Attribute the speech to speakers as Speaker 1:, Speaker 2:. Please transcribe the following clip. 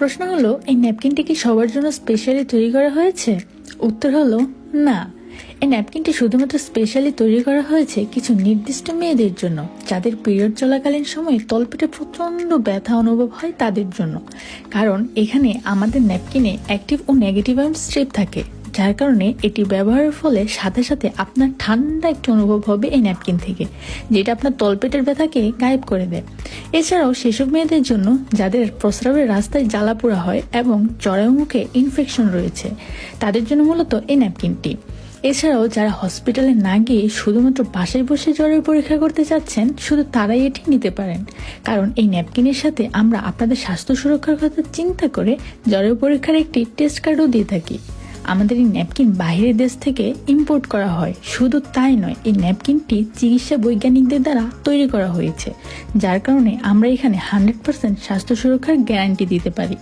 Speaker 1: প্রশ্ন হলো, এই ন্যাপকিনটি কি সবার জন্য স্পেশালি তৈরি করা হয়েছে? উত্তর হলো না। এই ন্যাপকিনটি শুধুমাত্র স্পেশালি তৈরি করা হয়েছে কিছু নির্দিষ্ট মেয়েদের জন্য, যাদের পিরিয়ড চলাকালীন সময়ে তলপেটে প্রচণ্ড ব্যথা অনুভব হয় তাদের জন্য। কারণ এখানে আমাদের ন্যাপকিনে অ্যাক্টিভ ও নেগেটিভ আয়ন স্ট্রিপ থাকে, যার কারণে এটি ব্যবহারের ফলে সাথে সাথে আপনার ঠান্ডা একটি অনুভব হবে এই ন্যাপকিন থেকে, যেটা আপনার তলপেটের ব্যথাকে গায়েব করে দেয়। এছাড়াও সেসব মেয়েদের জন্য যাদের প্রস্রাবের রাস্তায় জ্বালাপোড়া হয় এবং জরায়ু মুখে ইনফেকশন রয়েছে, তাদের জন্য মূলত এই ন্যাপকিনটি। এছাড়াও যারা হসপিটালে না গিয়ে শুধুমাত্র বাসায় বসে জরায়ু পরীক্ষা করতে চাচ্ছেন, শুধু তারাই এটি নিতে পারেন। কারণ এই ন্যাপকিনের সাথে আমরা আপনাদের স্বাস্থ্য সুরক্ষার কথা চিন্তা করে জরায়ু পরীক্ষার একটি টেস্ট কার্ডও দিয়ে থাকি। আমাদের এই ন্যাপকিন বাইরের দেশ থেকে ইম্পোর্ট করা হয়। শুধু তাই নয়, এই ন্যাপকিনটি চিকিৎসা বৈজ্ঞানিকদের দ্বারা তৈরি করা হয়েছে, যার কারণে আমরা এখানে 100% স্বাস্থ্য সুরক্ষার গ্যারান্টি দিতে পারি।